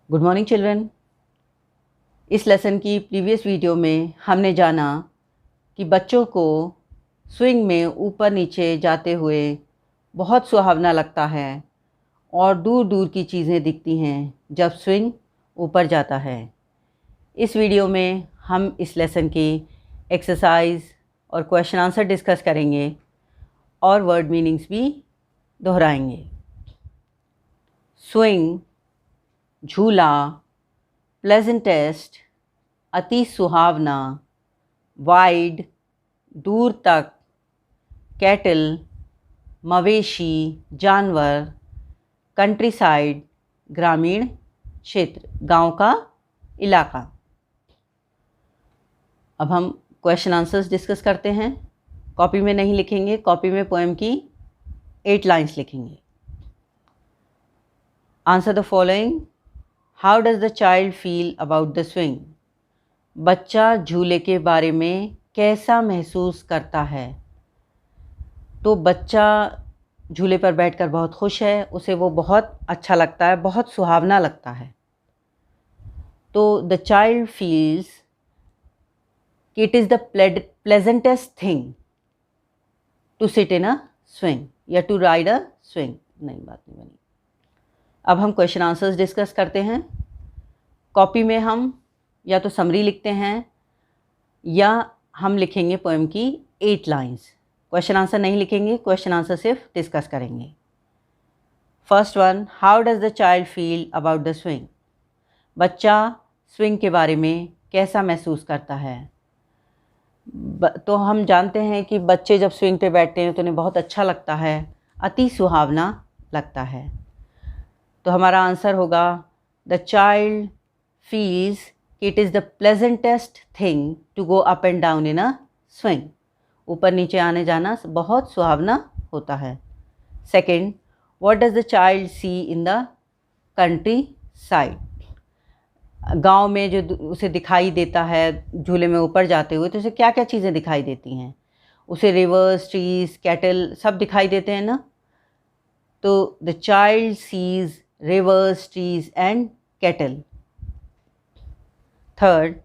Good morning children. इस lesson की previous video में हमने जाना कि बच्चों को स्विंग में ऊपर नीचे जाते हुए बहुत सुहावना लगता है और दूर दूर की चीज़ें दिखती हैं जब स्विंग ऊपर जाता है। इस वीडियो में हम इस लेसन की एक्सरसाइज और क्वेश्चन आंसर डिस्कस करेंगे और वर्ड मीनिंग्स भी दोहराएंगे। स्विंग, झूला, प्लेजेंटेस्ट, अति सुहावना, वाइड, दूर तक, कैटल, मवेशी, जानवर, कंट्री साइड, ग्रामीण क्षेत्र, गांव का इलाका। अब हम क्वेश्चन आंसर्स डिस्कस करते हैं। कॉपी में नहीं लिखेंगे, कॉपी में पोएम की 8 लाइन्स लिखेंगे। Answer the following. How does the child feel about the swing? बच्चा झूले के बारे में कैसा महसूस करता है? तो बच्चा झूले पर बैठकर बहुत खुश है, उसे वो बहुत अच्छा लगता है, बहुत सुहावना लगता है। तो द चाइल्ड फील्स कि it is the pleasantest thing to sit in a swing या टू राइड अ स्विंग। नहीं, बात नहीं बनी। अब हम क्वेश्चन आंसर्स डिस्कस करते हैं। कॉपी में हम या तो समरी लिखते हैं या हम लिखेंगे पोएम की 8 लाइन्स। क्वेश्चन आंसर नहीं लिखेंगे, क्वेश्चन आंसर सिर्फ डिस्कस करेंगे। First one, how does the child feel about the swing? बच्चा स्विंग के बारे में कैसा महसूस करता है? तो हम जानते हैं कि बच्चे जब स्विंग पे बैठते हैं तो उन्हें बहुत अच्छा लगता है, अति सुहावना लगता है। तो हमारा आंसर होगा the child feels it is the pleasantest thing to go up and down in a swing. ऊपर नीचे आने जाना बहुत सुहावना होता है। Second, what does the child see in the country side? गांव में जो उसे दिखाई देता है झूले में ऊपर जाते हुए, तो उसे क्या क्या चीज़ें दिखाई देती हैं? उसे रिवर्स, ट्रीज, कैटल सब दिखाई देते हैं ना। तो the child sees rivers, trees and cattle. Third,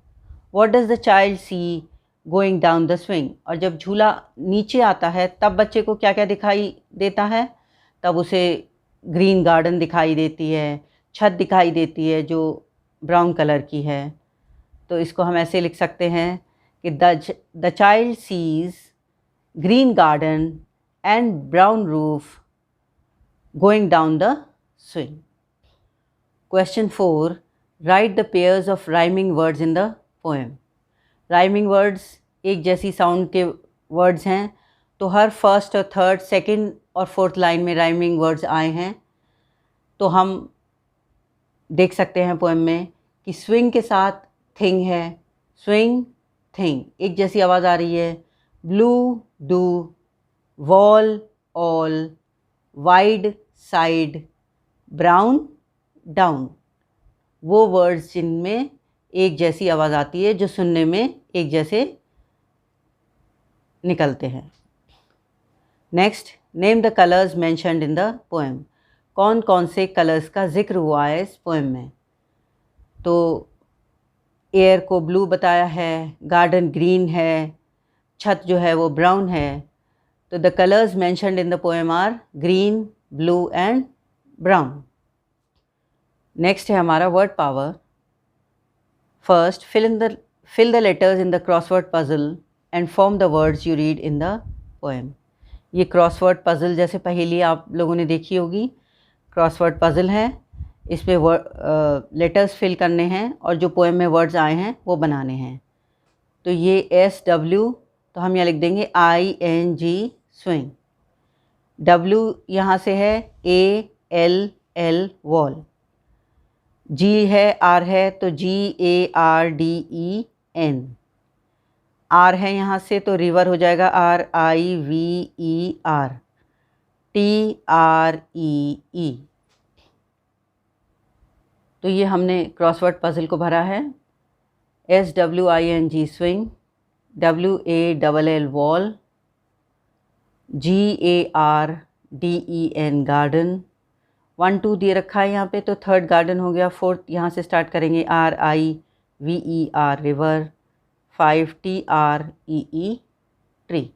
what does the child see going down the swing? और जब झूला नीचे आता है तब बच्चे को क्या क्या दिखाई देता है? तब उसे ग्रीन गार्डन दिखाई देती है, छत दिखाई देती है जो ब्राउन कलर की है। तो इसको हम ऐसे लिख सकते हैं कि the child sees green garden and brown roof going down the swing. Question 4, write the pairs of rhyming words in the poem. Rhyming words एक जैसी साउंड के वर्ड्स हैं, तो हर फर्स्ट और थर्ड, सेकंड और फोर्थ लाइन में rhyming words आए हैं। तो हम देख सकते हैं पोएम में कि स्विंग के साथ थिंग है, स्विंग, थिंग, एक जैसी आवाज़ आ रही है। Blue, do, wall, all, wide, side, brown, down, वो वर्ड्स जिनमें एक जैसी आवाज़ आती है, जो सुनने में एक जैसे निकलते हैं। Next, name the colours mentioned in the poem. कौन कौन से कलर्स का जिक्र हुआ है इस पोएम में? तो एयर को ब्लू बताया है, गार्डन ग्रीन है, छत जो है वो ब्राउन है। तो the colours mentioned in the poem are green, blue and brown. Next है हमारा word power. First, fill the letters in the crossword puzzle and form the words you read in the poem. ये crossword puzzle जैसे पहेली आप लोगों ने देखी होगी। क्रॉसवर्ड पज़ल है, इस पे लेटर्स फिल करने हैं और जो पोएम में वर्ड्स आए हैं वो बनाने हैं। तो ये SW, तो हम यहाँ लिख देंगे ING, स्विंग। W यहाँ से है ALL, वॉल। G है, R है, तो GARDEN। R है यहाँ से तो रिवर हो जाएगा RIVER, TREE। तो ये हमने क्रॉसवर्ड पज़ल को भरा है। SWING, swing, WALL, wall, GARDEN, garden, 1 2 दे रखा है यहाँ पे, तो थर्ड गार्डन हो गया। फोर्थ यहाँ से स्टार्ट करेंगे, RIVER रिवर, 5 TREE ट्री।